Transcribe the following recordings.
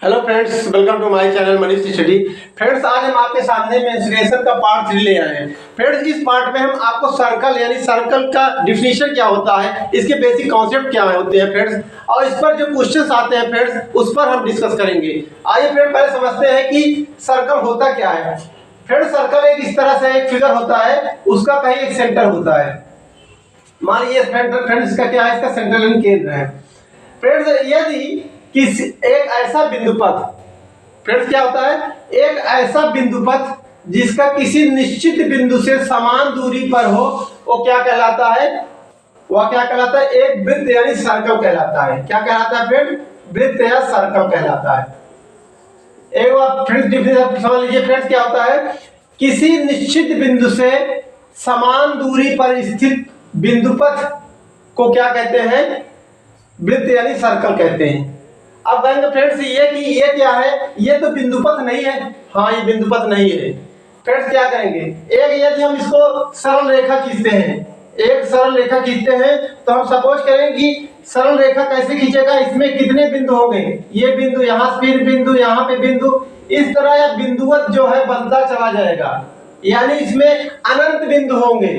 Hello friends, welcome to my channel Manish study. Friends, आज हम आपके सामने मेंस्ट्रुएशन का पार्ट 3 ले आए हैं। फ्रेंड्स, इस पार्ट में हम आपको सर्कल यानी सर्कल का डिफिनीशन क्या होता है, इसके बेसिक कॉन्सेप्ट क्या होते हैं फ्रेंड्स, और इस पर जो क्वेश्चंस आते हैं फ्रेंड्स उस पर हम डिस्कस करेंगे। आइए फ्रेंड्स, पहले समझते हैं कि सर्कल होता क्या है। फ्रेंड्स, सर्कल एक इस तरह से एक फिगर होता है, उसका कहीं एक सेंटर होता है। मान लीजिए फ्रेंड्स, इसका क्या है, इसका सेंटर यानी केंद्र है। फ्रेंड्स, यदि एक ऐसा बिंदुपथ, फ्रेंड्स क्या होता है, एक ऐसा बिंदुपथ जिसका किसी निश्चित बिंदु से समान दूरी पर हो, वो क्या कहलाता है, वह क्या कहलाता है, एक वृत्त यानी सर्कल कहलाता है। क्या कहलाता है फ्रेंड, वृत्त या सर्कल कहलाता है। एक बार फ्रेंड्स डिफिनेशन समझ लीजिए। फ्रेंड्स क्या होता है, किसी निश्चित बिंदु से समान दूरी पर स्थित बिंदुपथ को क्या कहते हैं, वृत्त यानी सर्कल कहते हैं। अब कहेंगे फ्रेंड्स ये कि ये क्या है, ये तो बिंदुपथ नहीं है। हाँ, ये बिंदुपथ नहीं है। फ्रेंड्स क्या करेंगे, एक यदि हम इसको सरल रेखा खींचते हैं, एक सरल रेखा खींचते हैं, तो हम सपोज करें कि सरल रेखा कैसे खींचेगा, इसमें कितने बिंदु होंगे, ये बिंदु, यहाँ फिर बिंदु, यहाँ पे बिंदु, इस तरह यह बिंदुवत जो है बनता चला जाएगा, यानी इसमें अनंत बिंदु होंगे।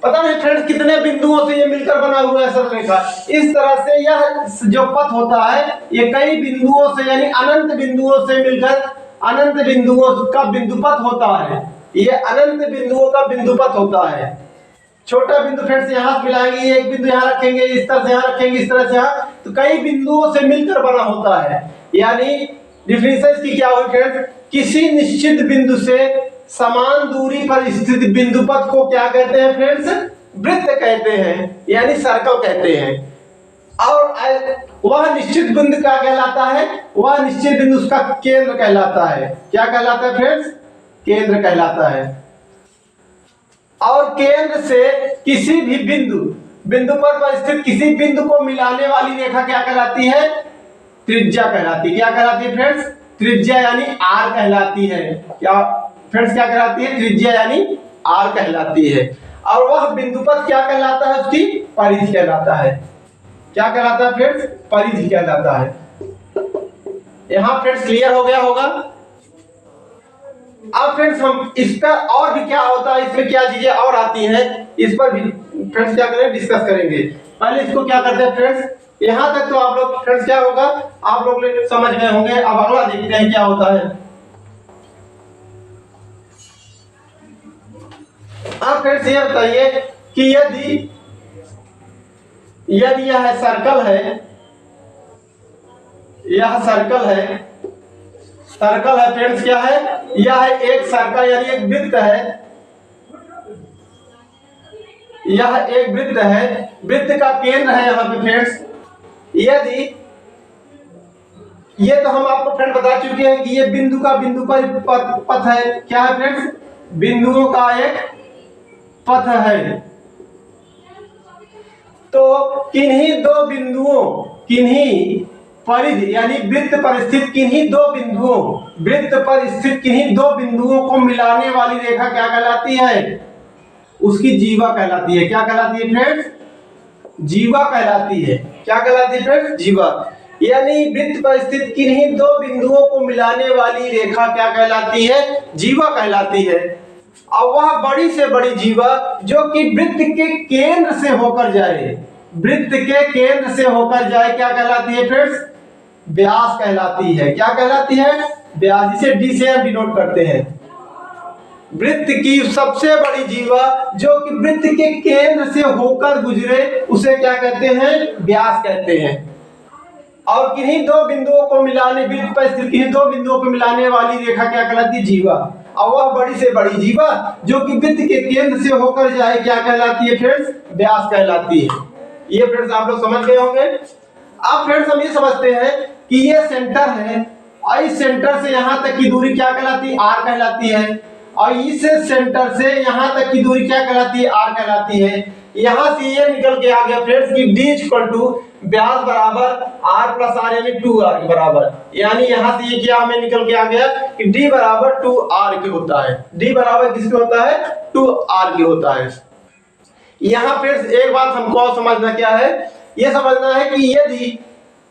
पता नहीं फ्रेंड्स कितने बिंदुओं से ये मिलकर बना हुआ है सरल रेखा। इस तरह से यह जो पथ होता है ये कई बिंदुओं से यानी अनंत बिंदुओं से मिलकर अनंत बिंदुओं का बिंदुपथ होता है। ये अनंत बिंदुओं का बिंदुपथ होता है। छोटा बिंदु फ्रेंड्स यहाँ मिलाएंगे, एक बिंदु यहाँ रखेंगे, इस तरह से यहाँ रखेंगे, इस तरह से यहाँ, तो कई बिंदुओं से मिलकर बना होता है। यानी डिफिनेशन इसकी क्या हुई फ्रेंड्स, किसी निश्चित बिंदु से समान दूरी पर स्थित बिंदुपथ को क्या कहते हैं फ्रेंड्स, वृत्त कहते हैं यानी सर्कल कहते हैं। और वह निश्चित बिंदु क्या कहलाता है, वह निश्चित बिंदु उसका केंद्र कहलाता है। क्या कहलाता है फ्रेंड्स, केंद्र कहलाता है। और केंद्र से किसी भी बिंदुपथ पर स्थित किसी बिंदु को मिलाने वाली रेखा क्या कहलाती है, त्रिज्या कहलाती है। क्या कहलाती है फ्रेंड्स, त्रिज्या यानी आर कहलाती है। क्या फ्रेंड्स क्या कहलाती है, त्रिज्या यानी आर कहलाती है। और वह बिंदुपथ क्या कहलाता है, उसकी परिधि कहलाता है। क्या कहलाता है फ्रेंड्स, परिधि कहलाता है। यहां फ्रेंड्स क्लियर हो गया होगा। अब फ्रेंड्स हम इसका और भी क्या होता है, इसमें क्या चीजें और आती हैं, इस पर भी फ्रेंड्स क्या करें, डिस्कस करेंगे। पहले इसको क्या करते हैं फ्रेंड्स, यहां तक तो आप लोग फ्रेंड्स क्या होगा, आप लोग समझ गए होंगे। अब अगला देखते हैं क्या होता है। अब फ्रेंड्स ये बताइए कि यदि यह सर्कल है, यह सर्कल है, सर्कल है फ्रेंड्स क्या है, यह एक सर्कल यानी एक वृत्त है, यह एक वृत्त है, वृत्त का केंद्र है यहाँ पे फ्रेंड्स। यदि ये तो हम आपको फ्रेंड बता चुके हैं कि ये बिंदु का बिंदु पर पथ है। क्या है फ्रेंड्स, बिंदुओं का एक पथ है। तो किन्हीं दो बिंदुओं, किन्हीं परिधि यानी वृत्त पर स्थित किन्हीं दो बिंदुओं, वृत्त पर स्थित किन्हीं दो बिंदुओं को मिलाने वाली रेखा क्या कहलाती है, उसकी जीवा कहलाती है। क्या कहलाती है फ्रेंड्स, जीवा कहलाती है। क्या कहलाती है फ्रेंड्स, जीवा। यानी वृत्त पर स्थित किन्हीं दो बिंदुओं को मिलाने वाली रेखा क्या कहलाती है, जीवा कहलाती है। और वह बड़ी से बड़ी जीवा जो कि वृत्त के केंद्र से होकर जाए, वृत्त के केंद्र से होकर जाए, क्या कहलाती है फ्रेंड्स, व्यास कहलाती है। क्या कहलाती है, व्यास, जिसे डी से हम डिनोट करते हैं। वृत्त की सबसे बड़ी जीवा जो कि वृत्त के केंद्र से होकर गुजरे उसे क्या कहते हैं, व्यास कहते हैं। और किन्हीं दो बिंदुओं को मिलाने, वृत्त पर स्थित किन्हीं दो बिंदुओं को मिलाने वाली रेखा क्या कहलाती है, जीवा। और वह बड़ी से बड़ी जीवा जो कि वृत्त के केंद्र से होकर जाए क्या कहलाती है फ्रेंड्स, व्यास कहलाती है। ये फ्रेंड्स आप लोग समझ गए होंगे। अब फ्रेंड्स हम ये समझते हैं कि ये सेंटर है और इस सेंटर से यहाँ तक की दूरी क्या कहलाती है, आर कहलाती है। और इस सेंटर से यहाँ तक की दूरी क्या कहलाती है, आर कहलाती है। यहाँ से ये निकल के आ गया फ्रेंड्स कि डी इक्वल टू व्यास बराबर आर प्लस आर यानी 2r के बराबर। यानी यहाँ से ये क्या हमें निकल के आ गया कि d बराबर 2r के होता है। d बराबर किसके होता है, 2r के होता है। यहाँ फ्रेंड्स एक बात हमको और समझना क्या है, ये समझना है कि यदि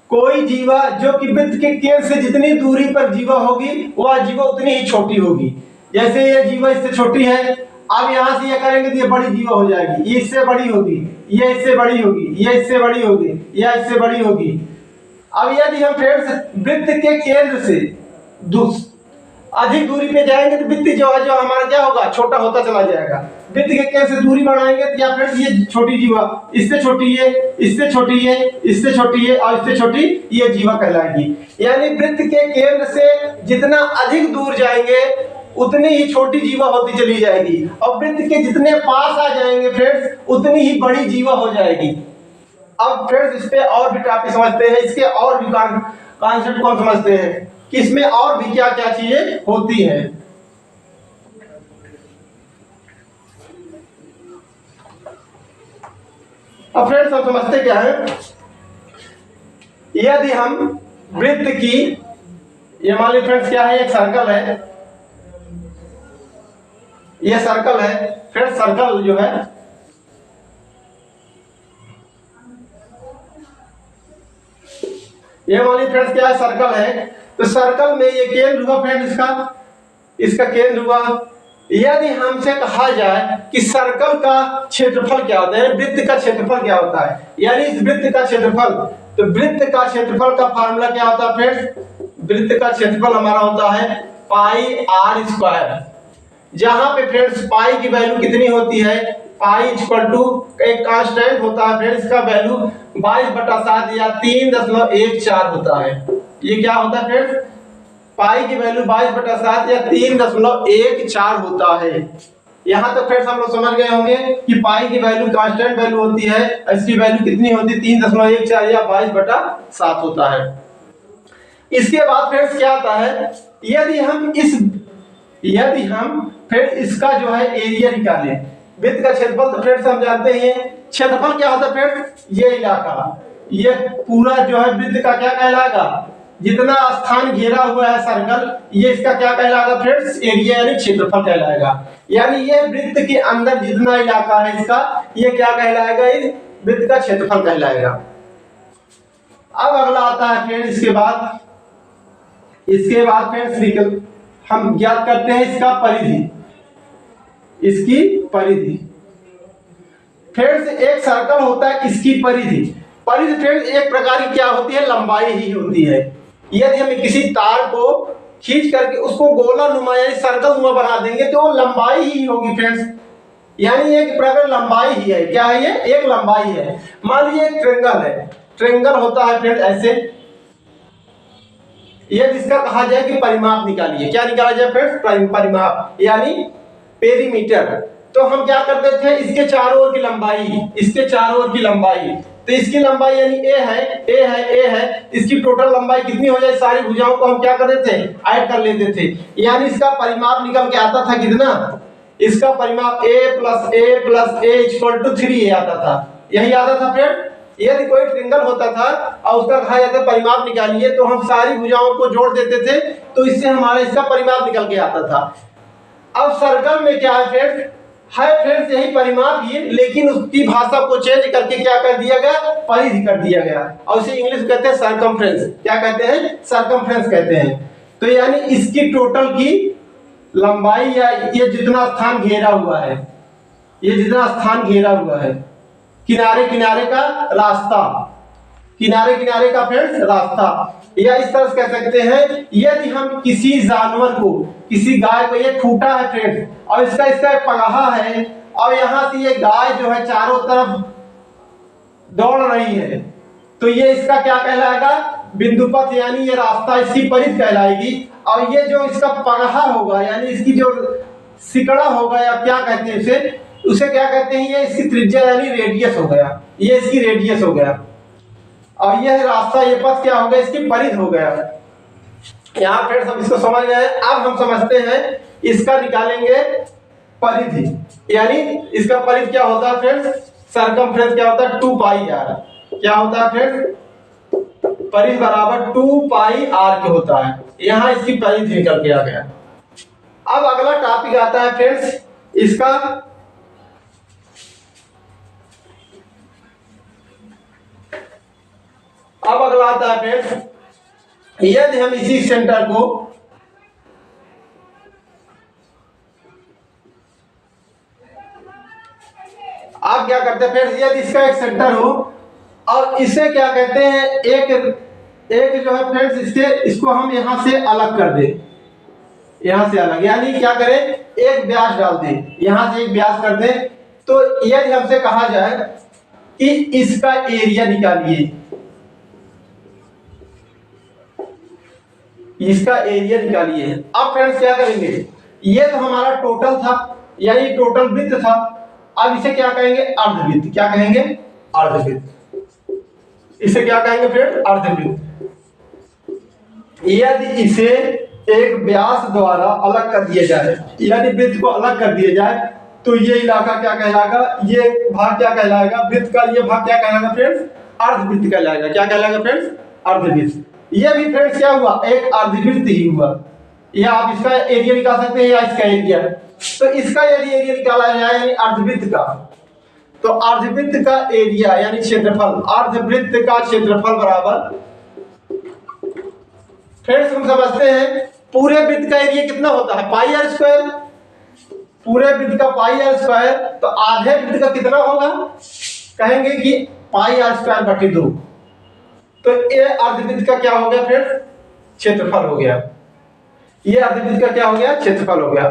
कोई जीवा जो कि वृत्त के केंद्र से जितनी दूरी पर जीवा होगी वह जीवा उतनी ही छोटी होगी। जैसे ये जीवा इससे छोटी है, अब यहां से ये करेंगे तो ये बड़ी जीवा हो जाएगी, ये इससे बड़ी होगी, ये इससे बड़ी होगी, ये इससे बड़ी होगी, यह इससे बड़ी होगी। अब यदि हम फ्रेंड्स वृत्त के केंद्र से अधिक दूरी पे जाएंगे तो वृत्त जो है जो हमारा क्या होगा, छोटा होता चला जाएगा। वृत्त के केंद्र से दूरी बढ़ाएंगे तो या फ्रेंड्स ये छोटी जीवा इससे छोटी है, इससे छोटी है, इससे छोटी है और इससे छोटी ये जीवा कहलाएगी। यानी वृत्त के केंद्र से जितना अधिक दूर जाएंगे उतनी ही छोटी जीवा होती चली जाएगी और वृत्त के जितने पास आ जाएंगे फ्रेंड्स उतनी ही बड़ी जीवा हो जाएगी। अब फ्रेंड्स इस पे और भी टॉपिक समझते हैं, इसके और भी कॉन्सेप्ट को समझते हैं कि इसमें और भी क्या क्या चीजें होती हैं। अब फ्रेंड्स हम समझते क्या है, यदि हम वृत्त की, ये मान लीजिए फ्रेंड्स क्या है, एक सर्कल है, ये सर्कल है फ्रेंड्स, सर्कल जो है ये मान लीजिए फ्रेंड्स क्या है, सर्कल है। तो सर्कल में ये केंद्र हुआ फ्रेंड्स, इसका केंद्र हुआ। यदि हमसे कहा जाए कि सर्कल का क्षेत्रफल क्या होता है, वृत्त का क्षेत्रफल क्या होता है, यानी इस वृत्त का क्षेत्रफल, तो वृत्त का क्षेत्रफल का फार्मूला क्या होता है फ्रेंड्स, वृत्त का क्षेत्रफल हमारा होता है पाई आर स्क्वायर। जहां पे फ्रेंड्स पाई की वैल्यू कितनी होती है, पाई इक्वल टू एक कांस्टेंट होता है फ्रेंड्स, इसका वैल्यू 22/7 या 3.14 होता है। ये क्या होता है फ्रेंड्स, पाई की वैल्यू 22/7 या 3.14 होता है। यहां तक फ्रेंड्स हम लोग समझ गए होंगे कि पाई की वैल्यू कांस्टेंट वैल्यू होती है, इसकी वैल्यू कितनी होती है, 3.14 या 22/7 होता है। इसके बाद फ्रेंड्स क्या आता है, यदि हम फिर इसका जो है एरिया निकालें, वृत्त का क्षेत्रफल, तो फ्रेंड्स हम जानते हैं क्षेत्रफल क्या होता है फ्रेंड्स, ये इलाका, ये पूरा जो है वृत्त का क्या कहलाएगा, जितना स्थान घेरा हुआ है सर्कल, ये इसका क्या कहलाएगा फ्रेंड्स, एरिया यानी क्षेत्रफल कहलाएगा। यानी ये वृत्त के अंदर जितना इलाका है इसका, ये क्या कहलाएगा, इस वृत्त का क्षेत्रफल कहलाएगा। अब अगला आता है फ्रेंड्स, इसके बाद फ्रेंड्स हम ज्ञात करते हैं इसका परिधि, इसकी परिधि। फ्रेंड्स एक सर्कल होता है, इसकी परिधि फ्रेंड्स एक प्रकार की क्या होती है, लंबाई ही होती है। यदि हम किसी तार को खींच करके उसको गोला नुमा यानी सर्कल नुमा बना देंगे तो वो लंबाई ही होगी फ्रेंड्स, यानी एक प्रकार लंबाई ही है। क्या है, ये एक लंबाई है। मान लीजिए एक ट्रेंगल है, ट्रेंगल होता है फ्रेंड्स ऐसे, ये जिसका कहा जाए कि परिमाप निकालिए, क्या निकाला जाए फ्रेंड्स, परिमाप यानी पेरीमीटर। तो हम क्या करते थे, इसके चारों ओर की लंबाई, इसके चारों ओर की लंबाई, तो इसकी लंबाई यानी ए है, इसकी टोटल लंबाई कितनी हो जाए, सारी भुजाओं को हम क्या करते थे, ऐड कर लेते थे। यानी इसका परिमाप निकल के आता था कितना, इसका परिमाप a + a = 3a आता था, यही आता था फ्रेंड। यदि कोई ट्रेंगल होता था और उसका कहा जाता परिमाप निकालिए, तो हम सारी भुजाओं को जोड़ देते थे, तो इससे हमारा इसका परिमाप निकल के आता था। अब सर्कल में क्या है फ्रेंड्स यही परिमाप ही, लेकिन उसकी भाषा को चेंज करके क्या कर दिया गया, परिधि कर दिया गया, और उसे इंग्लिश में कहते हैं सर्कमफ्रेंस। क्या कहते हैं, सर्कमफ्रेंस कहते हैं। तो यानी इसकी टोटल की लंबाई या ये जितना स्थान घेरा हुआ है, ये जितना स्थान घेरा हुआ है, किनारे किनारे का रास्ता, किनारे किनारे का फ्रेंड्स रास्ता, या इस तरह से कह सकते हैं, यदि हम किसी जानवर को, किसी गाय को, ये खूंटा है फ्रेंड्स और इसका एक पगाहा है, और यहाँ से ये गाय जो है चारों तरफ दौड़ रही है, तो ये इसका क्या कहलाएगा, बिंदुपथ, यानी ये रास्ता इसकी परिधि कहलाएगी। और ये जो इसका पगाहा होगा यानी इसकी जो सिकड़ा होगा या क्या कहते हैं उसे क्या कहते हैं, ये इसकी त्रिज्या यानी रेडियस हो गया, ये इसकी रेडियस हो गया, और यह रास्ता, ये पथ क्या हो गया, इसकी परिधि हो गया। यहाँ फ्रेंड्स हम इसको समझ गए। अब हम समझते हैं इसका निकालेंगे परिधि, यानी इसका परिधि क्या होता है फ्रेंड्स, सर्कमफ्रेंस क्या होता है, 2πr, क्या होता है फ्रेंड्स, परिधि बराबर 2πr के होता है। यहाँ इसकी परिधि निकल के आ गया। अब अगला टॉपिक आता है फ्रेंड्स इसका, अब अगला आता है फ्रेंड्स, यदि हम इसी सेंटर को आप क्या करते हैं फ्रेंड्स, यदि इसका एक सेंटर हो और इसे क्या कहते हैं, एक जो है फ्रेंड्स इसको हम यहां से अलग कर दें, यहां से अलग, यानी क्या करें, एक व्यास डाल दें, यहां से एक व्यास कर दें। तो यदि हमसे कहा जाए कि इसका एरिया निकालिए, इसका एरिया निकालिए। अब फ्रेंड्स क्या करेंगे, ये तो हमारा टोटल था, यानी टोटल वृत्त था। अब इसे क्या कहेंगे, अर्धवृत्त। क्या कहेंगे, अर्धवृत्त। इसे क्या कहेंगे फ्रेंड्स, अर्धवृत्त। यदि इसे एक व्यास द्वारा अलग कर दिया जाए, यदि वृत्त को अलग कर दिया जाए, तो ये इलाका क्या कहलाएगा, ये भाग क्या कहलाएगा, वृत्त का ये भाग क्या कहलाएगा फ्रेंड्स, अर्धवृत्त कहलाएगा। क्या कहलाएगा फ्रेंड्स, अर्धवृत्त। ये भी फ्रेंड्स क्या हुआ, एक अर्धवृत्त ही हुआ। या आप इसका एरिया निकाल सकते हैं या इसका एरिया। तो इसका यदि एरिया निकाला जाए यानी अर्धवृत्त का, तो अर्धवृत्त का एरिया यानी क्षेत्रफल, अर्धवृत्त का क्षेत्रफल बराबर, फ्रेंड्स हम समझते हैं पूरे वृत्त का एरिया कितना होता है, पाई आर स्क्वायर। पूरे वृत्त का पाई आर स्क्वायर, तो आधे वृत्त का कितना होगा, कहेंगे कि पाई आर स्क्वायर बटे 2। तो ये अर्धवृत्त का क्या हो गया फ्रेंड्स, क्षेत्रफल हो गया। ये अर्धवृत्त का क्या हो गया, क्षेत्रफल हो गया।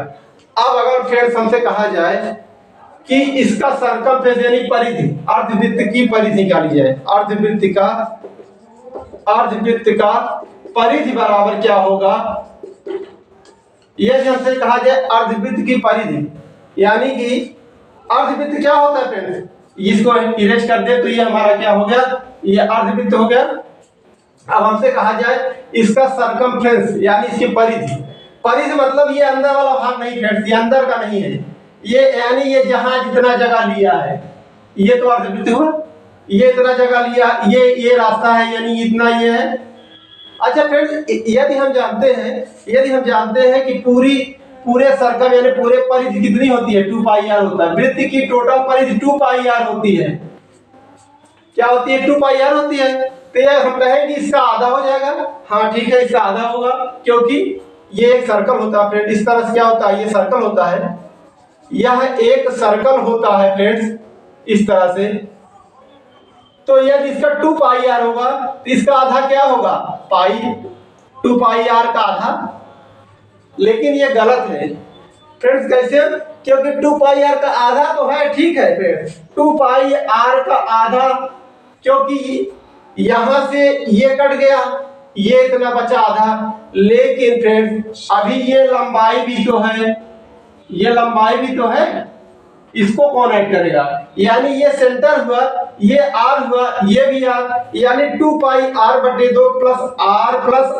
अब अगर फ्रेंड्स हमसे कहा जाए कि इसका सर्कमफ्रेंस यानी परिधि, अर्धवृत्त की परिधि निकाली जाए, अर्धवृत्त का परिधि बराबर क्या होगा, यदि हमसे कहा जाए अर्धवृत्त की परिधि, यानी कि अर्धवृत्त क्या होता है फ्रेंड्स, इसको इरेज कर दे तो ये हमारा क्या हो गया, ये अर्धवृत्त हो गया। अब हमसे कहा जाए इसका सर्कमफ्रेंस यानी इसकी परिधि, परिधि मतलब ये अंदर वाला भाग नहीं फ्रेंड्स, ये अंदर का नहीं है, ये यानी ये जहां जितना जगह लिया है, ये तो अर्धवृत्त हुआ। ये इतना जगह लिया, ये रास्ता है यानी इतना ये है। अच्छा फ्रेंड्स, यदि हम जानते हैं कि पूरे सर्कल यानी पूरे परिधि कितनी होती है, 2 पाई आर होता है। वृत्त की टोटल परिधि 2 पाई आर होती है। क्या होती है, 2 पाई आर होती है। तो ये हम कहेंगे इसका आधा हो जाएगा। हाँ ठीक है, इसका आधा होगा, क्योंकि ये एक सर्कल होता है फ्रेंड। इस तरह से क्या होता है, ये सर्कल होता है, यह एक सर्कल होता है फ्रेंड्स, इस तरह से। तो यदि इसका 2 पाई आर होगा तो इसका आधा क्या होगा, पाई, 2 पाई आर का आधा। लेकिन ये गलत है फ्रेंड्स। कैसे, क्योंकि 2 पाई आर का आधा तो है, ठीक है फ्रेंड्स, 2 पाई आर का आधा, क्योंकि यहां से ये कट गया, ये इतना बचा आधा। लेकिन फ्रेंड्स अभी ये लंबाई भी तो है, ये लंबाई भी तो है, इसको कौन ऐड करेगा, यानी ये सेंटर हुआ, ये आर हुआ, ये भी आर, यानी 2 पाई आर बटे 2 प्लस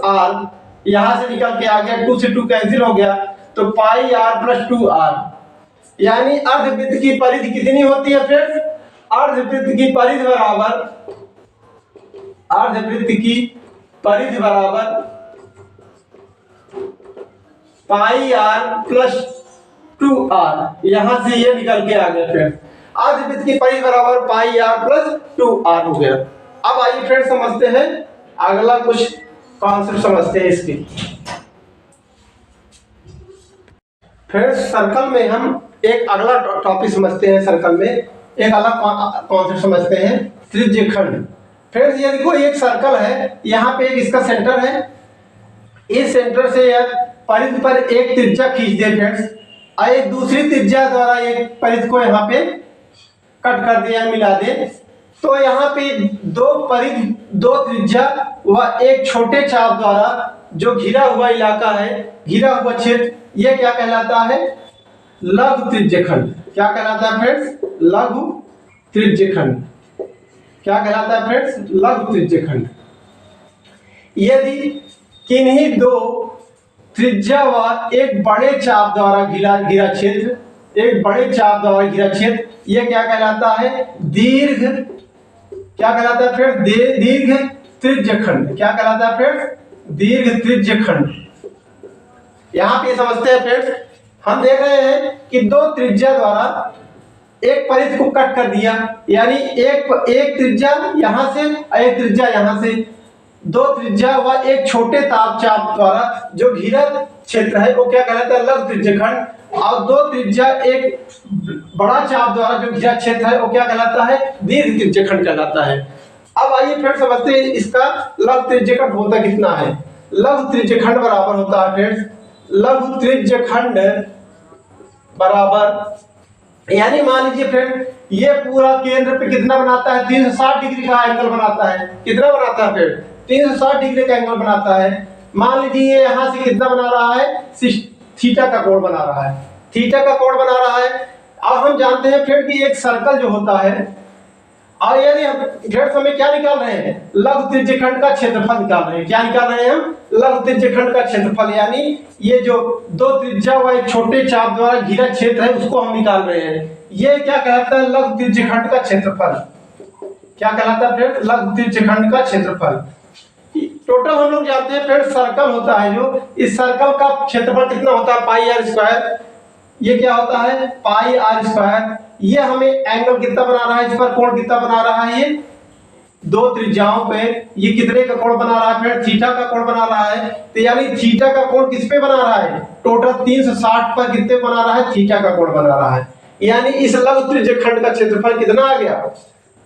आर, यहां से निकल के आ गया, 2 से 2 कैंसिल हो गया, तो पाई आर प्लस 2 आर। यानी अर्धवृत्त की परिधि कितनी होती है फ्रेंड्स, अर्धवृत्त की परिधि बराबर पाई आर प्लस 2 आर। यहां से ये निकल के आ गया फ्रेंड्स, अर्धवृत्त की परिधि बराबर पाई आर प्लस 2 आर हो गया। अब आइए फ्रेंड्स समझते हैं अगला कुछ कॉन्सेप्ट समझते हैं इसके। फ्रेंड्स सर्कल में हम एक अगला टॉपिक समझते हैं, सर्कल में एक अलग कॉन्सेप्ट समझते हैं, त्रिज्यखंड। फ्रेंड्स ये देखो एक सर्कल है, यहाँ पे एक इसका सेंटर है, इस सेंटर से परिधि पर एक त्रिज्या खींच दे फ्रेंड्स, और एक दूसरी त्रिज्या द्वारा एक परिधि को यहाँ पे कट कर दे या मिला दे, तो यहाँ पे दो त्रिज्या व एक छोटे चाप द्वारा जो घिरा हुआ इलाका है, घिरा हुआ क्षेत्र, ये क्या कहलाता है, लघु त्रिज्यखंड। क्या कहलाता है फ्रेंड्स, लघु त्रिज्यखंड। क्या कहलाता है फ्रेंड्स, लघु त्रिज्यखंड। यदि किन्हीं दो त्रिज्या व एक बड़े चाप द्वारा घिरा क्षेत्र, एक बड़े चाप द्वारा घिरा क्षेत्र, यह क्या कहलाता है, दीर्घ, क्या कहलाता है फ्रेंड्स, दीर्घ त्रिज्यखंड। क्या कहलाता है फ्रेंड्स, दीर्घ त्रिज्यखंड। यहां पे समझते हैं फ्रेंड्स, हम देख रहे हैं कि दो त्रिज्या द्वारा एक परिधि को कट कर दिया, यानी एक त्रिज्या यहां से एक त्रिज्या यहां से, दो त्रिज्या व एक छोटे चाप द्वारा जो घिरा क्षेत्र है वो क्या कहलाता है, लघु त्रिज्यखंड। और दो त्रिज्या एक बड़ा चाप द्वारा जो घिरा क्षेत्र है वो क्या कहलाता है, दीर्घ त्रिज्यखंड कहलाता है। अब आइए फिर समझते हैं इसका लघु त्रिज्यखंड होता कितना है। लघु त्रिज्यखंड बराबर होता है फ्रेंड्स, लघु त्रिज्यखंड बराबर, यानी मान लीजिए फ्रेंड ये पूरा केंद्र पे कितना बनाता है, 360 डिग्री का एंगल बनाता है। कितना बनाता है फ्रेंड, 360 डिग्री का एंगल बनाता है। मान लीजिए ये यहाँ से कितना बना रहा है, थीटा का कोण बना रहा है, थीटा का कोण बना रहा है। अब हम जानते हैं फ्रेंड कि एक सर्कल जो होता है, और यदि हम फ्रेंड्स हमें क्या निकाल रहे हैं, लघु त्रिज्यखंड का क्षेत्रफल निकाल रहे हैं। क्या निकाल रहे हैं हम, लघु त्रिज्यखंड का क्षेत्रफल, यानी ये जो दो त्रिज्या व एक छोटे चाप द्वारा घिरा क्षेत्र है उसको हम निकाल रहे हैं। ये क्या कहलाता है, लघु त्रिज्यखंड का क्षेत्रफल। क्या कहलाता है फ्रेंड्स, लघु त्रिज्यखंड का क्षेत्रफल। टोटल हम लोग जानते हैं फ्रेंड्स सर्कल होता है जो, इस सर्कल का क्षेत्रफल कितना होता है, पाई आर स्क्वायर। ये क्या होता है, पाई आर स्क्वायर। ये हमें एंगल कितना बना रहा है, इस पर कोण कितना बना रहा है, ये दो त्रिज्याओं पे ये कितने का कोण बना रहा है, फिर थीटा का कोण बना रहा है। तो यानी थीटा का कोण किस पे बना रहा है, टोटल 360 पर कितने बना रहा है, थीटा का कोण बना रहा है। यानी इस लघु त्रिज्यखंड का क्षेत्रफल कितना आ गया,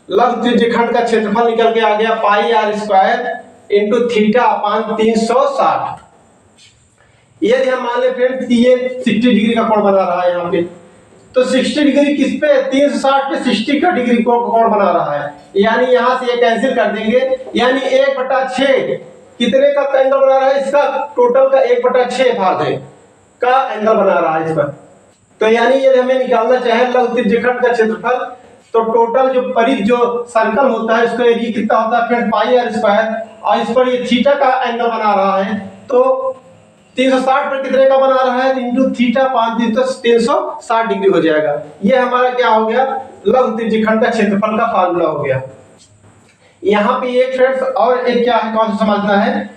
लघु त्रिज्यखंड का क्षेत्रफल निकल के आ गया pi r square into theta upon 360। यदि हम मान ले फ्रेंड्स कि ये 60 डिग्री का कोण बना रहा है यहाँ पे, तो 60 डिग्री किस पे, 360 पे 60 का डिग्री कोण बना रहा है। यानी यहां से ये कैंसिल कर देंगे, यानी 1/6 कितने का एंगल बना रहा है, इसका टोटल का 1/6 भाग है का एंगल बना रहा है इस पर। तो यानी यदि हमें निकालना चाहे लघु त्रिज्यखंड का क्षेत्रफल, तो टोटल जो परिधि जो सर्कल होता है उसका एरिया कितना होता है फ्रेंड, पाई आर स्क्वायर, और इस पर ये थीटा का एंगल बना रहा है, तो 360 पर कितने का बना रहा है, इंटू थीटा 360 डिग्री हो जाएगा। ये हमारा क्या हो गया, लघु त्रिज्यखंड का क्षेत्रफल का फार्मूला हो गया। यहाँ पे एक फ्रेंड्स और एक क्या है, कौन सा समझना है,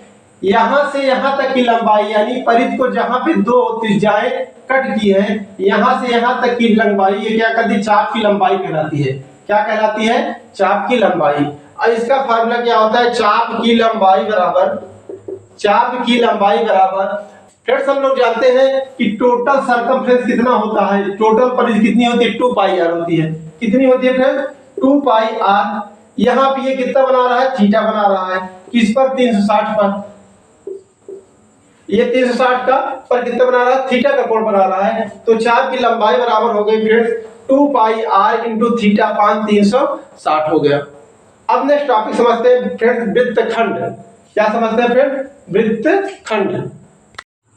यहां से यहां तक की लंबाई, यानी परिधि को जहां पे दो त्रिज्याएं कट की है, यहां से यहां तक की लंबाई ये क्या कहती है, चाप की लंबाई कहलाती है। क्या कहलाती है, चाप की लंबाई। और इसका फार्मूला क्या होता है, चाप की लंबाई बराबर, चाप की लंबाई बराबर फ्रेंड्स हम लोग जानते हैं कि टोटल सर्कमफ्रेंस कितना होता है, टोटल परिधि कितनी होती है, 2 पाई आर होती है। कितनी होती है फ्रेंड्स, 2 पाई आर। यहाँ पे ये कितना बना रहा है, थीटा बना रहा है, किस पर, 360 पर। ये 360 का पर कितना बना रहा है, थीटा का कोण बना रहा है। तो चाप की लंबाई बराबर हो गई friends 2 pi r into theta upon 360 हो गया। अब नेक्स्ट टॉपिक समझते हैं फ्रेंड्स, वृत्तखंड। क्या समझते हैं फ्रेंड, वृत्तखंड।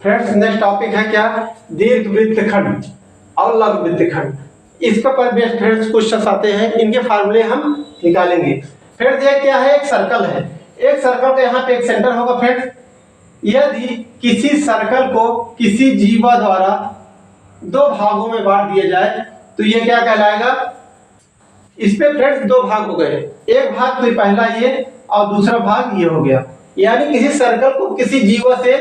फ्रेंड्स नेक्स्ट टॉपिक है क्या, दीर्घ वृत्तखंड और लघु वृत्तखंड। इसका पर बेस्ट फ्रेंड्स क्वेश्चन आते हैं, इनके फार्मूले हम निकालेंगे। फ्रेंड्स ये क्या है, एक सर्कल है, एक सर्कल का यहाँ पे एक सेंटर होगा फ्रेंड्स। यदि किसी सर्कल को किसी जीवा द्वारा दो भागों में बांट दिया जाए तो ये क्या कहलाएगा, इस पे फ्रेंड्स दो भाग हो गए, एक भाग तो पहला ये और दूसरा भाग ये हो गया। यानी किसी सर्कल को किसी जीवा से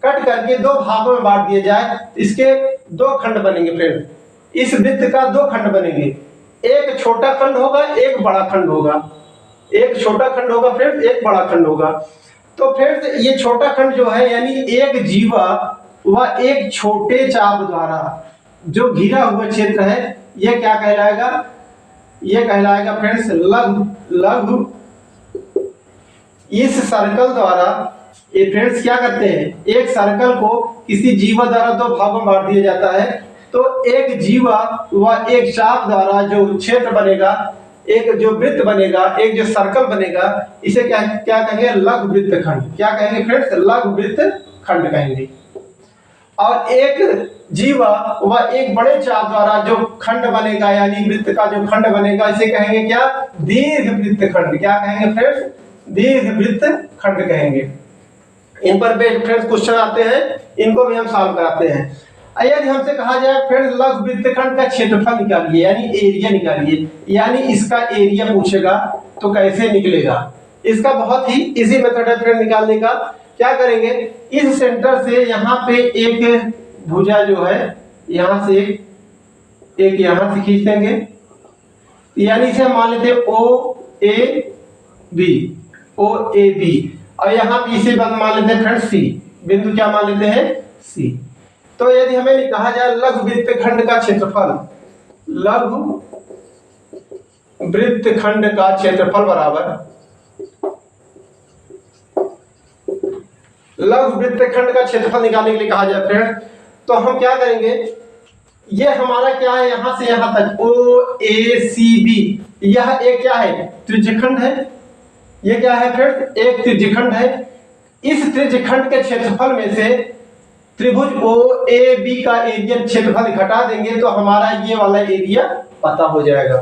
कट करके दो भागों में बांट दिया जाए, इसके दो खंड बनेंगे फ्रेंड्स। इस वृत्त का दो खंड बनेंगे, एक छोटा खंड होगा, एक बड़ा खंड होगा। एक छोटा खंड होगा फ्रेंड्स, एक बड़ा खंड होगा। तो फ्रेंड्स ये छोटा खंड जो है, यानी एक जीवा व एक छोटे चाप द्वारा जो घिरा हुआ क्षेत्र है, यह क्या कहलाएगा, यह कहलाएगा फ्रेंड्स लघु। इस सर्कल द्वारा ये फ्रेंड्स क्या करते हैं, एक सर्कल को किसी जीवा द्वारा दो भागों में बांट दिया जाता है, तो एक जीवा व एक चाप द्वारा जो क्षेत्र बनेगा, एक जो वृत्त बनेगा, एक जो सर्कल बनेगा, इसे क्या क्या कहेंगे, लघु वृत्तखंड। क्या कहेंगे फ्रेंड्स, लघु वृत्तखंड कहेंगे। और एक जीवा व एक बड़े चाप द्वारा जो खंड बनेगा, यानी वृत्त का जो खंड बनेगा, इसे कहेंगे क्या, दीर्घ वृत्तखंड। क्या कहेंगे फ्रेंड्स, दीर्घ वृत्तखंड कहेंगे। इन पर बेस्ड फ्रेंड्स क्वेश्चन आते हैं, इनको भी हम सॉल्व कराते हैं। यदि हमसे कहा जाए फ्रेंड्स लघु वृत्तखंड का क्षेत्रफल निकालिए, यानी एरिया निकालिए, यानी इसका एरिया पूछेगा तो कैसे निकलेगा। इसका बहुत ही इजी मेथड है फ्रेंड निकालने का। क्या करेंगे, इस सेंटर से यहाँ पे एक भुजा जो है, यहाँ से एक यहाँ से खींच देंगे यानी इसे हम मान लेते हैं ओ A B, O A B. और यहाँ बी से मान लेते हैं फ्रेंड सी, बिंदु क्या मान लेते हैं सी। तो यदि हमें कहा जाए लघु वृत्तखंड का क्षेत्रफल, लघु वृत्तखंड का क्षेत्रफल बराबर, लघु वृत्तखंड का क्षेत्रफल निकालने के लिए कहा जाए फ्रेंड, तो हम क्या करेंगे, ये हमारा क्या है, यहां से यहां तक ओ ए सी बी, यह एक क्या है, त्रिज्यखंड है। ये क्या है फ्रेंड, एक त्रिज्यखंड है। इस त्रिज्यखंड के क्षेत्रफल में से त्रिभुज ओ ए बी का एरिया क्षेत्रफल घटा देंगे तो हमारा ये वाला एरिया पता हो जाएगा।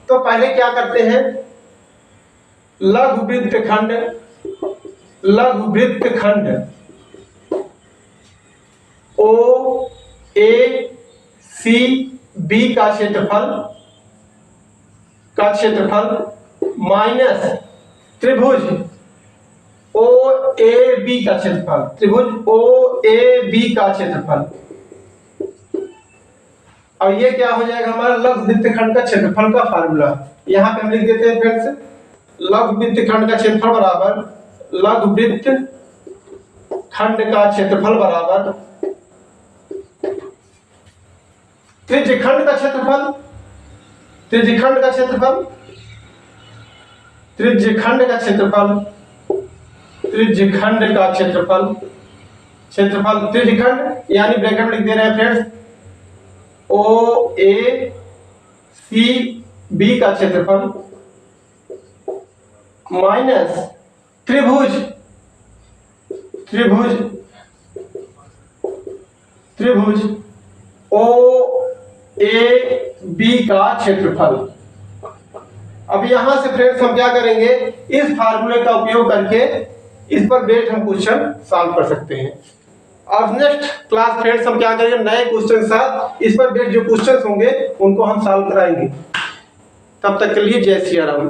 तो पहले क्या करते हैं, लघु वृत्तखंड, लघु वृत्तखंड ओ ए सी बी का क्षेत्रफल माइनस त्रिभुज ओ ए बी का क्षेत्रफल, त्रिभुज ओ ए बी का क्षेत्रफल। अब ये क्या हो जाएगा हमारा लघु वृत्तखंड का क्षेत्रफल का फार्मूला। यहां पे हम लिख देते हैं फिर से, लघु वृत्तखंड का क्षेत्रफल बराबर, लघु वृत्तखंड का क्षेत्रफल बराबर त्रिज्यखंड का क्षेत्रफल, त्रिज्यखंड का क्षेत्रफल, त्रिज्यखंड का क्षेत्रफल, त्रिज्यखंड का क्षेत्रफल, क्षेत्रफल त्रिज्यखंड यानी ब्रैकेट में लिख दे रहे हैं फ्रेंड्स, ओ ए सी बी का क्षेत्रफल माइनस त्रिभुज, त्रिभुज, त्रिभुज ओ ए बी का क्षेत्रफल। अब यहां से फ्रेंड्स हम क्या करेंगे, इस फार्मूले का उपयोग करके इस पर बेस्ड हम क्वेश्चन सॉल्व कर सकते हैं। और नेक्स्ट क्लास फ्रेंड्स हम क्या करेंगे, नए क्वेश्चन साथ इस पर बेस्ड जो क्वेश्चंस होंगे उनको हम सॉल्व कराएंगे। तब तक के लिए जय सिया राम।